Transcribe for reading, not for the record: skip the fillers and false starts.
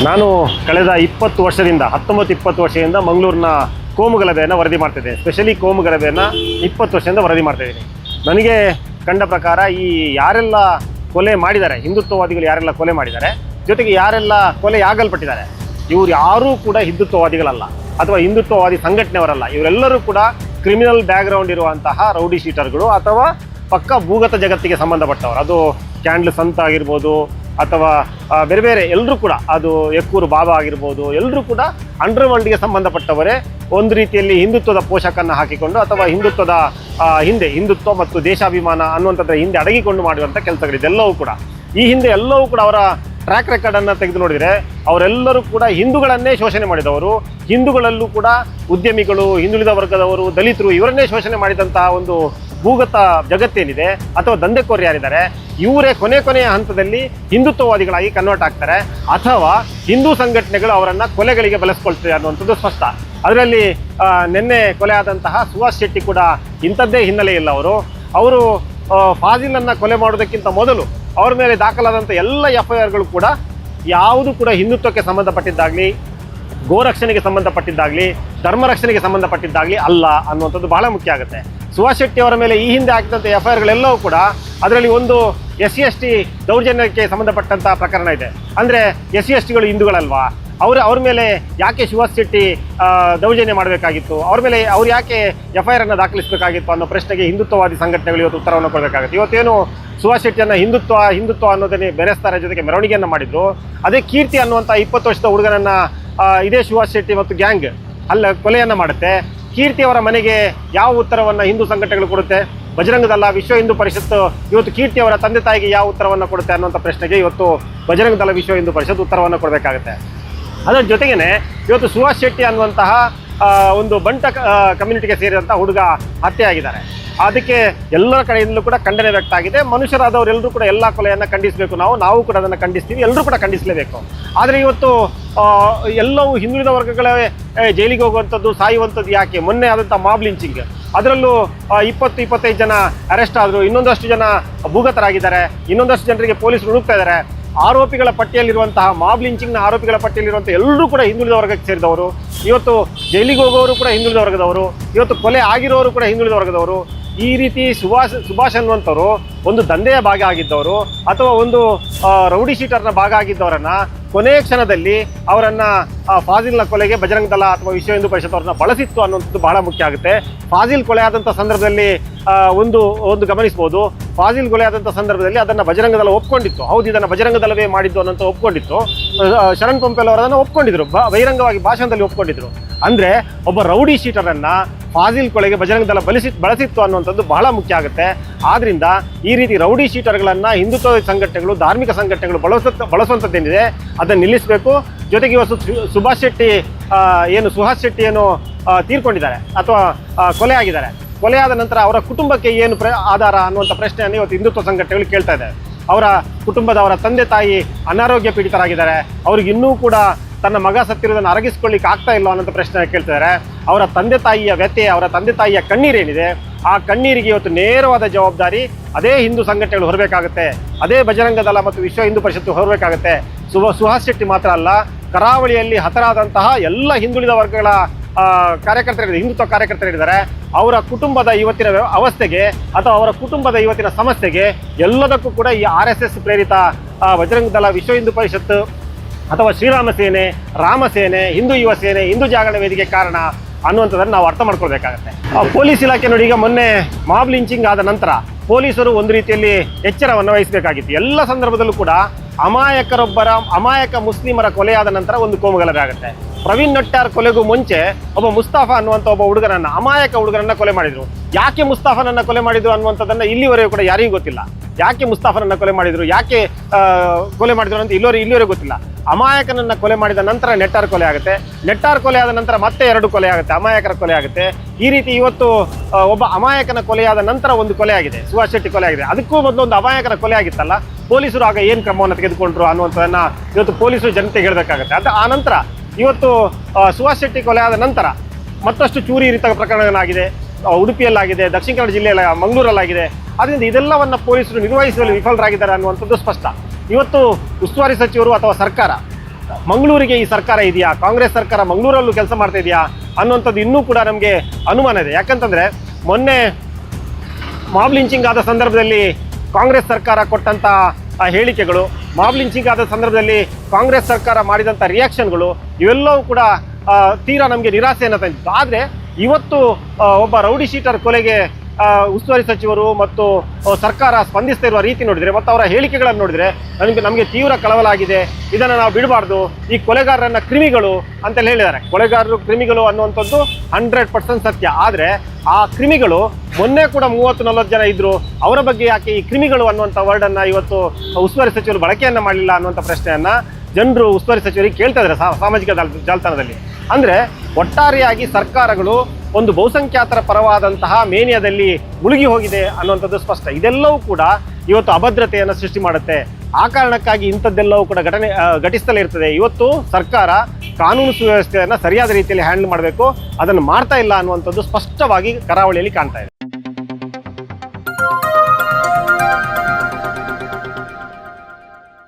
ನಾನು ಕಳೆದ 20 ವರ್ಷದಿಂದ 19-20 ವರ್ಷದಿಂದ ಮಂಗಳೂರಿನ ಕೋಮುಗಲಭೆಯನ್ನು ವರದಿ ಮಾಡ್ತಿದ್ದೆ. ಸ್ಪೆಷಲಿ ಕೋಮುಗಲಭೆಯನ್ನು 20 ವರ್ಷದಿಂದ ವರದಿ ಮಾಡ್ತಾಯಿದ್ದೀನಿ. ನನಗೆ ಕಂಡ ಪ್ರಕಾರ ಈ ಯಾರೆಲ್ಲ ಕೊಲೆ ಮಾಡಿದ್ದಾರೆ, ಹಿಂದುತ್ವವಾದಿಗಳು ಯಾರೆಲ್ಲ ಕೊಲೆ ಮಾಡಿದ್ದಾರೆ, ಜೊತೆಗೆ ಯಾರೆಲ್ಲ ಕೊಲೆಯಾಗಲ್ಪಟ್ಟಿದ್ದಾರೆ, ಇವರು ಯಾರೂ ಕೂಡ ಹಿಂದುತ್ವವಾದಿಗಳಲ್ಲ ಅಥವಾ ಹಿಂದುತ್ವವಾದಿ ಸಂಘಟನೆಯವರಲ್ಲ. ಇವರೆಲ್ಲರೂ ಕೂಡ ಕ್ರಿಮಿನಲ್ ಬ್ಯಾಕ್ಗ್ರೌಂಡ್ ಇರುವಂತಹ ರೌಡಿ ಶೀಟರ್ಗಳು ಅಥವಾ ಪಕ್ಕ ಭೂಗತ ಜಗತ್ತಿಗೆ ಸಂಬಂಧಪಟ್ಟವರು. ಅದು ಕ್ಯಾಂಡ್ಲ್ ಸಂತ ಆಗಿರ್ಬೋದು ಅಥವಾ ಬೇರೆ ಬೇರೆ ಎಲ್ಲರೂ ಕೂಡ, ಅದು ಎಕ್ಕೂರು ಬಾಬಾ ಆಗಿರ್ಬೋದು, ಎಲ್ಲರೂ ಕೂಡ ಅಂಡರ್ ವರ್ಲ್ಡ್ಗೆ ಸಂಬಂಧಪಟ್ಟವರೇ. ಒಂದು ರೀತಿಯಲ್ಲಿ ಹಿಂದುತ್ವದ ಪೋಷಕನ್ನು ಹಾಕಿಕೊಂಡು ಅಥವಾ ಹಿಂದುತ್ವದ ಹಿಂದೆ ಹಿಂದುತ್ವ ಮತ್ತು ದೇಶಾಭಿಮಾನ ಅನ್ನುವಂಥದ್ರ ಹಿಂದೆ ಅಡಗಿಕೊಂಡು ಮಾಡುವಂಥ ಕೆಲಸಗಳಿದೆಲ್ಲವೂ ಕೂಡ. ಈ ಹಿಂದೆ ಎಲ್ಲವೂ ಕೂಡ ಅವರ ಟ್ರ್ಯಾಕ್ ರೆಕಾರ್ಡನ್ನು ತೆಗೆದು ನೋಡಿದರೆ ಅವರೆಲ್ಲರೂ ಕೂಡ ಹಿಂದೂಗಳನ್ನೇ ಶೋಷಣೆ ಮಾಡಿದವರು. ಹಿಂದೂಗಳಲ್ಲೂ ಕೂಡ ಉದ್ಯಮಿಗಳು, ಹಿಂದುಳಿದ ವರ್ಗದವರು, ದಲಿತರು ಇವರನ್ನೇ ಶೋಷಣೆ ಮಾಡಿದಂತಹ ಒಂದು ಭೂಗತ ಜಗತ್ತೇನಿದೆ ಅಥವಾ ದಂಧೆಕೋರು ಯಾರಿದ್ದಾರೆ ಇವರೇ ಕೊನೆಯ ಹಂತದಲ್ಲಿ ಹಿಂದುತ್ವವಾದಿಗಳಾಗಿ ಕನ್ವರ್ಟ್ ಆಗ್ತಾರೆ ಅಥವಾ ಹಿಂದೂ ಸಂಘಟನೆಗಳು ಅವರನ್ನು ಕೊಲೆಗಳಿಗೆ ಬಳಸ್ಕೊಳ್ತದೆ ಅನ್ನುವಂಥದ್ದು ಸ್ಪಷ್ಟ. ಅದರಲ್ಲಿ ನಿನ್ನೆ ಕೊಲೆ ಆದಂತಹ ಸುಹಾಸ್ ಶೆಟ್ಟಿ ಕೂಡ ಇಂಥದ್ದೇ ಹಿನ್ನೆಲೆ ಇಲ್ಲ. ಅವರು ಫಾಜಿಲನ್ನು ಕೊಲೆ ಮಾಡೋದಕ್ಕಿಂತ ಮೊದಲು ಅವ್ರ ಮೇಲೆ ದಾಖಲಾದಂಥ ಎಲ್ಲ FIRಗಳು ಕೂಡ ಯಾವುದು ಕೂಡ ಹಿಂದುತ್ವಕ್ಕೆ ಸಂಬಂಧಪಟ್ಟಿದ್ದಾಗಲಿ, ಗೋರಕ್ಷಣೆಗೆ ಸಂಬಂಧಪಟ್ಟಿದ್ದಾಗಲಿ, ಧರ್ಮ ರಕ್ಷಣೆಗೆ ಸಂಬಂಧಪಟ್ಟಿದ್ದಾಗಲಿ ಅಲ್ಲ ಅನ್ನುವಂಥದ್ದು ಬಹಳ ಮುಖ್ಯ ಆಗುತ್ತೆ. ಸುಹಾಸ್ ಶೆಟ್ಟಿ ಅವರ ಮೇಲೆ ಈ ಹಿಂದೆ ಆಗಿದ್ದಂಥ FIRಗಳೆಲ್ಲವೂ ಕೂಡ ಅದರಲ್ಲಿ ಒಂದು SC/ST ದೌರ್ಜನ್ಯಕ್ಕೆ ಸಂಬಂಧಪಟ್ಟಂಥ ಪ್ರಕರಣ ಇದೆ. ಅಂದರೆ SC/STಗಳು ಹಿಂದೂಗಳಲ್ವಾ, ಅವ್ರ ಮೇಲೆ ಯಾಕೆ ಸುಹಾಸ್ ಶೆಟ್ಟಿ ದೌರ್ಜನ್ಯ ಮಾಡಬೇಕಾಗಿತ್ತು, ಅವ್ರ ಮೇಲೆ ಅವ್ರು ಯಾಕೆ FIRನ್ನು ದಾಖಲಿಸಬೇಕಾಗಿತ್ತು ಅನ್ನೋ ಪ್ರಶ್ನೆಗೆ ಹಿಂದುತ್ವವಾದಿ ಸಂಘಟನೆಗಳು ಇವತ್ತು ಉತ್ತರವನ್ನು ಕೊಡಬೇಕಾಗುತ್ತೆ. ಇವತ್ತೇನು ಸುಹಾಸ್ ಶೆಟ್ಟಿಯನ್ನು ಹಿಂದುತ್ವ ಅನ್ನೋದನ್ನೇ ಬೆರೆಸ್ತಾರೆ, ಜೊತೆಗೆ ಮೆರವಣಿಗೆಯನ್ನು ಮಾಡಿದ್ರು. ಅದೇ ಕೀರ್ತಿ ಅನ್ನುವಂಥ 20 ವರ್ಷದ ಹುಡುಗನನ್ನು ಇದೇ ಸುಹಾಸ್ ಶೆಟ್ಟಿ ಮತ್ತು ಗ್ಯಾಂಗ್ ಅಲ್ಲ ಕೊಲೆಯನ್ನು ಮಾಡುತ್ತೆ. ಕೀರ್ತಿ ಅವರ ಮನೆಗೆ ಯಾವ ಉತ್ತರವನ್ನು ಹಿಂದೂ ಸಂಘಟನೆಗಳು ಕೊಡುತ್ತೆ? ಬಜರಂಗ ದಳ, ವಿಶ್ವ ಹಿಂದೂ ಪರಿಷತ್ತು ಇವತ್ತು ಕೀರ್ತಿ ಅವರ ತಂದೆ ತಾಯಿಗೆ ಯಾವ ಉತ್ತರವನ್ನು ಕೊಡುತ್ತೆ ಅನ್ನುವಂಥ ಪ್ರಶ್ನೆಗೆ ಇವತ್ತು ಬಜರಂಗ ದಳ, ವಿಶ್ವ ಹಿಂದೂ ಪರಿಷತ್ ಉತ್ತರವನ್ನು ಕೊಡಬೇಕಾಗುತ್ತೆ. ಅದರ ಜೊತೆಗೇ ಇವತ್ತು ಸುಹಾಸ್ ಶೆಟ್ಟಿ ಅನ್ನುವಂತಹ ಒಂದು ಬಂಟ ಕಮ್ಯುನಿಟಿಗೆ ಸೇರಿದಂಥ ಹುಡುಗ ಹತ್ಯೆ ಆಗಿದ್ದಾರೆ. ಅದಕ್ಕೆ ಎಲ್ಲರ ಕಡೆಯಿಂದಲೂ ಕೂಡ ಖಂಡನೆ ವ್ಯಕ್ತ ಆಗಿದೆ. ಮನುಷ್ಯರಾದವರೆಲ್ಲರೂ ಕೂಡ ಎಲ್ಲ ಕೊಲೆಯನ್ನು ಖಂಡಿಸಬೇಕು. ನಾವು ಕೂಡ ಅದನ್ನು ಖಂಡಿಸ್ತೀವಿ, ಎಲ್ಲರೂ ಕೂಡ ಖಂಡಿಸಲೇಬೇಕು. ಆದರೆ ಇವತ್ತು ಎಲ್ಲವೂ ಹಿಂದುಳಿದ ವರ್ಗಗಳೇ ಜೈಲಿಗೆ ಹೋಗುವಂಥದ್ದು, ಸಾಯುವಂಥದ್ದು ಯಾಕೆ? ಮೊನ್ನೆ ಆದಂಥ ಮಾಬ್ ಲಿಂಚಿಂಗ್, ಅದರಲ್ಲೂ 20-25 ಜನ ಅರೆಸ್ಟ್ ಆದರು, ಇನ್ನೊಂದಷ್ಟು ಜನ ಭೂಗತರಾಗಿದ್ದಾರೆ, ಇನ್ನೊಂದಷ್ಟು ಜನರಿಗೆ ಪೊಲೀಸರು ಹುಡುಕ್ತಾ ಇದ್ದಾರೆ. ಆರೋಪಿಗಳ ಪಟ್ಟಿಯಲ್ಲಿರುವಂತಹ ಮಾಬ್ ಲಿಂಚಿಂಗ್ನ ಆರೋಪಿಗಳ ಪಟ್ಟಿಯಲ್ಲಿರುವಂಥ ಎಲ್ಲರೂ ಕೂಡ ಹಿಂದುಳಿದ ವರ್ಗಕ್ಕೆ ಸೇರಿದವರು. ಇವತ್ತು ಜೈಲಿಗೆ ಹೋಗೋರು ಕೂಡ ಹಿಂದುಳಿದ ವರ್ಗದವರು, ಇವತ್ತು ಕೊಲೆ ಆಗಿರೋರು ಕೂಡ ಹಿಂದುಳಿದ ವರ್ಗದವರು. ಈ ರೀತಿ ಸುಭಾಷ್ ಅನ್ನುವಂಥವ್ರು ಒಂದು ದಂಧೆಯ ಭಾಗ ಆಗಿದ್ದವರು ಅಥವಾ ಒಂದು ರೌಡಿ ಶೀಟರ್ನ ಭಾಗ ಆಗಿದ್ದವರನ್ನು ಕೊನೆಯ ಕ್ಷಣದಲ್ಲಿ ಅವರನ್ನು ಫಾಜಿಲ್ನ ಕೊಲೆಗೆ ಬಜರಂಗ ದಳ ಅಥವಾ ವಿಶ್ವ ಹಿಂದೂ ಪರಿಷತ್ ಅವ್ರನ್ನ ಬಳಸಿತ್ತು ಅನ್ನುವಂಥದ್ದು ಬಹಳ ಮುಖ್ಯ ಆಗುತ್ತೆ. ಫಾಜಿಲ್ ಕೊಲೆ ಆದಂಥ ಸಂದರ್ಭದಲ್ಲಿ ಒಂದು ಗಮನಿಸ್ಬೋದು. ಫಾಜಿಲ್ ಕೊಲೆ ಆದಂಥ ಸಂದರ್ಭದಲ್ಲಿ ಅದನ್ನು ಬಜರಂಗ ದಳ ಒಪ್ಕೊಂಡಿತ್ತು. ಹೌದು, ಇದನ್ನು ಬಜರಂಗ ದಳವೇ ಮಾಡಿದ್ದು ಅನ್ನೋಂಥ ಒಪ್ಕೊಂಡಿತ್ತು. ಶರಣ್ ಪಂಪೆಲ್ ಅವರನ್ನು ಒಪ್ಕೊಂಡಿದ್ರು, ಬಹಿರಂಗವಾಗಿ ಭಾಷಣದಲ್ಲಿ ಒಪ್ಕೊಂಡಿದ್ರು. ಅಂದರೆ ಒಬ್ಬ ರೌಡಿ ಶೀಟರನ್ನು ಫಾಜಿಲ್ ಕೊಲೆಗೆ ಬಜರಂಗ ದಳ ಬಳಸಿತ್ತು ಅನ್ನುವಂಥದ್ದು ಬಹಳ ಮುಖ್ಯ ಆಗುತ್ತೆ. ಆದ್ದರಿಂದ ಈ ರೀತಿ ರೌಡಿ ಶೀಟರ್ಗಳನ್ನು ಹಿಂದುತ್ವ ಸಂಘಟನೆಗಳು, ಧಾರ್ಮಿಕ ಸಂಘಟನೆಗಳು ಬಳಸುವಂಥದ್ದೇನಿದೆ ಅದನ್ನು ನಿಲ್ಲಿಸಬೇಕು. ಜೊತೆಗೆ ಇವತ್ತು ಸುಹಾಸ್ ಶೆಟ್ಟಿ ಏನು ತೀರ್ಕೊಂಡಿದ್ದಾರೆ ಅಥವಾ ಕೊಲೆ ಆಗಿದ್ದಾರೆ, ಕೊಲೆಯಾದ ನಂತರ ಅವರ ಕುಟುಂಬಕ್ಕೆ ಏನು ಆಧಾರ ಅನ್ನುವಂಥ ಪ್ರಶ್ನೆಯನ್ನು ಇವತ್ತು ಹಿಂದುತ್ವ ಸಂಘಟನೆಗಳು ಕೇಳ್ತಾ ಇದ್ದಾರೆ. ಅವರ ಅವರ ತಂದೆ ತಾಯಿ ಅನಾರೋಗ್ಯ ಪೀಡಿತರಾಗಿದ್ದಾರೆ, ಅವ್ರಿಗೆ ಇನ್ನೂ ಕೂಡ ತನ್ನ ಮಗ ಸತ್ತಿರೋದನ್ನು ಅರಗಿಸ್ಕೊಳ್ಳಿಕ್ಕೆ ಆಗ್ತಾ ಇಲ್ಲ ಅನ್ನೋಂಥ ಪ್ರಶ್ನೆ ಕೇಳ್ತಿದ್ದಾರೆ. ಅವರ ತಂದೆ ತಾಯಿಯ ವ್ಯಥೆ, ಅವರ ತಂದೆ ತಾಯಿಯ ಕಣ್ಣೀರೇನಿದೆ, ಆ ಕಣ್ಣೀರಿಗೆ ಇವತ್ತು ನೇರವಾದ ಜವಾಬ್ದಾರಿ ಅದೇ ಹಿಂದೂ ಸಂಘಟನೆಗಳು ಹೊರಬೇಕಾಗುತ್ತೆ, ಅದೇ ಬಜರಂಗ ದಳ ಮತ್ತು ವಿಶ್ವ ಹಿಂದೂ ಪರಿಷತ್ತು ಹೊರಬೇಕಾಗುತ್ತೆ. ಸುಹಾಸ್ ಶೆಟ್ಟಿ ಮಾತ್ರ ಅಲ್ಲ, ಕರಾವಳಿಯಲ್ಲಿ ಹತರಾದಂತಹ ಎಲ್ಲ ಹಿಂದುಳಿದ ವರ್ಗಗಳ ಕಾರ್ಯಕರ್ತರಿದ್ದಾರೆ, ಹಿಂದುತ್ವ ಕಾರ್ಯಕರ್ತರಿದ್ದಾರೆ. ಅವರ ಕುಟುಂಬದ ಇವತ್ತಿನ ಅವಸ್ಥೆಗೆ ಅಥವಾ ಅವರ ಕುಟುಂಬದ ಇವತ್ತಿನ ಸಮಸ್ಯೆಗೆ ಎಲ್ಲದಕ್ಕೂ ಕೂಡ ಈ RSS ಪ್ರೇರಿತ ಬಜರಂಗ ದಳ, ವಿಶ್ವ ಹಿಂದೂ ಪರಿಷತ್ತು ಅಥವಾ ಶ್ರೀರಾಮ ಸೇನೆ, ರಾಮಸೇನೆ, ಹಿಂದೂ ಯುವ ಸೇನೆ, ಹಿಂದೂ ಜಾಗರಣ ವೇದಿಕೆ ಕಾರಣ ಅನ್ನುವಂಥದ್ದನ್ನು ನಾವು ಅರ್ಥ ಮಾಡ್ಕೊಳ್ಬೇಕಾಗತ್ತೆ. ಪೊಲೀಸ್ ಇಲಾಖೆ ನೋಡಿ, ಈಗ ಮೊನ್ನೆ ಮಾಬ್ ಲಿಂಚಿಂಗ್ ಆದ ನಂತರ ಪೊಲೀಸರು ಒಂದು ರೀತಿಯಲ್ಲಿ ಎಚ್ಚರವನ್ನು ವಹಿಸಬೇಕಾಗಿತ್ತು. ಎಲ್ಲ ಸಂದರ್ಭದಲ್ಲೂ ಕೂಡ ಅಮಾಯಕ ಮುಸ್ಲಿಮರ ಕೊಲೆಯಾದ ನಂತರ ಒಂದು ಕೋಮುಗಲಭೆ ಆಗುತ್ತೆ. ಪ್ರವೀಣ್ ನಟ್ಟಾರ್ ಕೊಲೆಗೂ ಮುಂಚೆ ಒಬ್ಬ ಮುಸ್ತಾಫಾ ಅನ್ನುವಂಥ ಒಬ್ಬ ಹುಡುಗನನ್ನು, ಅಮಾಯಕ ಹುಡುಗರನ್ನ ಕೊಲೆ ಮಾಡಿದ್ರು. ಯಾಕೆ ಮುಸ್ತಾಫನನ್ನು ಕೊಲೆ ಮಾಡಿದ್ರು ಅನ್ನುವಂಥದ್ದನ್ನು ಇಲ್ಲಿವರೆಗೂ ಕೂಡ ಯಾರಿಗೂ ಗೊತ್ತಿಲ್ಲ. ಯಾಕೆ ಮುಸ್ತಾಫನನ್ನು ಕೊಲೆ ಮಾಡಿದ್ರು, ಯಾಕೆ ಕೊಲೆ ಮಾಡಿದ್ರು ಅಂತ ಇಲ್ಲಿವರೆಗೂ ಗೊತ್ತಿಲ್ಲ. ಅಮಾಯಕನನ್ನು ಕೊಲೆ ಮಾಡಿದ ನಂತರ ನೆಟ್ಟಾರ್ ಕೊಲೆ ಆಗುತ್ತೆ, ನೆಟ್ಟಾರ್ ಕೊಲೆ ಆದ ನಂತರ ಮತ್ತೆ 2 ಕೊಲೆ ಆಗುತ್ತೆ, ಅಮಾಯಕರ ಕೊಲೆ ಆಗುತ್ತೆ. ಈ ರೀತಿ ಇವತ್ತು ಒಬ್ಬ ಅಮಾಯಕನ ಕೊಲೆಯಾದ ನಂತರ ಒಂದು ಕೊಲೆ ಆಗಿದೆ, ಸುಹಾಸ್ ಶೆಟ್ಟಿ ಕೊಲೆ ಆಗಿದೆ. ಅದಕ್ಕೂ ಮೊದಲು ಒಂದು ಅಮಾಯಕರ ಕೊಲೆ ಆಗಿತ್ತಲ್ಲ, ಪೊಲೀಸರು ಆಗ ಏನು ಕ್ರಮವನ್ನು ತೆಗೆದುಕೊಂಡ್ರು ಅನ್ನುವಂಥದ್ದನ್ನು ಇವತ್ತು ಪೊಲೀಸರು ಜನತೆಗೆ ಹೇಳಬೇಕಾಗುತ್ತೆ. ಆ ನಂತರ ಇವತ್ತು ಸುಹಾಸ್ ಶೆಟ್ಟಿ ಕೊಲೆ ಆದ ನಂತರ ಮತ್ತಷ್ಟು ಚೂರಿ ರೀತಿಯ ಪ್ರಕರಣಗಳಾಗಿದೆ, ಉಡುಪಿಯಲ್ಲಾಗಿದೆ, ದಕ್ಷಿಣ ಕನ್ನಡ ಜಿಲ್ಲೆಯಲ್ಲಿ ಮಂಗಳೂರಲ್ಲಾಗಿದೆ. ಆದ್ದರಿಂದ ಇದೆಲ್ಲವನ್ನು ಪೊಲೀಸರು ನಿರ್ವಹಿಸುವಲ್ಲಿ ವಿಫಲರಾಗಿದ್ದಾರೆ ಅನ್ನುವಂಥದ್ದು ಸ್ಪಷ್ಟ. ಇವತ್ತು ಉಸ್ತುವಾರಿ ಸಚಿವರು ಅಥವಾ ಸರ್ಕಾರ ಮಂಗಳೂರಿಗೆ ಈ ಸರ್ಕಾರ ಇದೆಯಾ, ಕಾಂಗ್ರೆಸ್ ಸರ್ಕಾರ ಮಂಗಳೂರಲ್ಲೂ ಕೆಲಸ ಮಾಡ್ತಾ ಇದೆಯಾ ಅನ್ನುವಂಥದ್ದು ಇನ್ನೂ ಕೂಡ ನಮಗೆ ಅನುಮಾನ ಇದೆ. ಯಾಕಂತಂದರೆ ಮೊನ್ನೆ ಮಾಬ್ ಲಿಂಚಿಂಗ್ ಆದ ಸಂದರ್ಭದಲ್ಲಿ ಕಾಂಗ್ರೆಸ್ ಸರ್ಕಾರ ಕೊಟ್ಟಂಥ ಹೇಳಿಕೆಗಳು, ಮಾಬ್ ಲಿಂಚಿಂಗ್ ಆದ ಸಂದರ್ಭದಲ್ಲಿ ಕಾಂಗ್ರೆಸ್ ಸರ್ಕಾರ ಮಾಡಿದಂಥ ರಿಯಾಕ್ಷನ್ಗಳು ಇವೆಲ್ಲವೂ ಕೂಡ ತೀರಾ ನಮಗೆ ನಿರಾಸೆಯನ್ನು ತಂದಿತ್ತು. ಆದರೆ ಇವತ್ತು ಒಬ್ಬ ರೌಡಿ ಶೀಟರ್ ಕೊಲೆಗೆ ಉಸ್ತುವಾರಿ ಸಚಿವರು ಮತ್ತು ಸರ್ಕಾರ ಸ್ಪಂದಿಸ್ತಾ ಇರುವ ರೀತಿ ನೋಡಿದರೆ ಮತ್ತು ಅವರ ಹೇಳಿಕೆಗಳನ್ನು ನೋಡಿದರೆ ನಮಗೆ ತೀವ್ರ ಕಳವಳಾಗಿದೆ. ಇದನ್ನು ನಾವು ಬಿಡಬಾರ್ದು, ಈ ಕೊಲೆಗಾರರನ್ನ ಕ್ರಿಮಿಗಳು ಅಂತೆಲ್ಲ ಹೇಳಿದ್ದಾರೆ. ಕೊಲೆಗಾರರು ಕ್ರಿಮಿಗಳು ಅನ್ನುವಂಥದ್ದು 100% ಸತ್ಯ. ಆದರೆ ಆ ಕ್ರಿಮಿಗಳು ಮೊನ್ನೆ ಕೂಡ 30-40 ಜನ ಇದ್ದರು, ಅವರ ಬಗ್ಗೆ ಯಾಕೆ ಈ ಕ್ರಿಮಿಗಳು ಅನ್ನುವಂಥ ವರ್ಡನ್ನು ಇವತ್ತು ಉಸ್ತುವಾರಿ ಸಚಿವರು ಬಳಕೆಯನ್ನು ಮಾಡಲಿಲ್ಲ ಅನ್ನುವಂಥ ಪ್ರಶ್ನೆಯನ್ನು ಜನರು ಉಸ್ತುವಾರಿ ಸಚಿವರಿಗೆ ಕೇಳ್ತಾ ಇದ್ದಾರೆ ಸಾಮಾಜಿಕ ಜಾಲತಾಣದಲ್ಲಿ. ಅಂದರೆ ಒಟ್ಟಾರೆಯಾಗಿ ಸರ್ಕಾರಗಳು ಒಂದು ಬಹುಸಂಖ್ಯಾತರ ಪರವಾದಂತಹ ಮೇನಿಯಾದಲ್ಲಿ ಮುಳುಗಿ ಹೋಗಿದೆ ಅನ್ನುವಂಥದ್ದು ಸ್ಪಷ್ಟ. ಇದೆಲ್ಲವೂ ಕೂಡ ಇವತ್ತು ಅಭದ್ರತೆಯನ್ನು ಸೃಷ್ಟಿ ಮಾಡುತ್ತೆ. ಆ ಕಾರಣಕ್ಕಾಗಿ ಇಂಥದ್ದೆಲ್ಲವೂ ಕೂಡ ಘಟಿಸ್ತಲೇ ಇರ್ತದೆ. ಇವತ್ತು ಸರ್ಕಾರ ಕಾನೂನು ಸುವ್ಯವಸ್ಥೆಯನ್ನು ಸರಿಯಾದ ರೀತಿಯಲ್ಲಿ ಹ್ಯಾಂಡಲ್ ಮಾಡಬೇಕು, ಅದನ್ನು ಮಾಡ್ತಾ ಇಲ್ಲ ಅನ್ನುವಂಥದ್ದು ಸ್ಪಷ್ಟವಾಗಿ ಕರಾವಳಿಯಲ್ಲಿ ಕಾಣ್ತಾ ಇದೆ.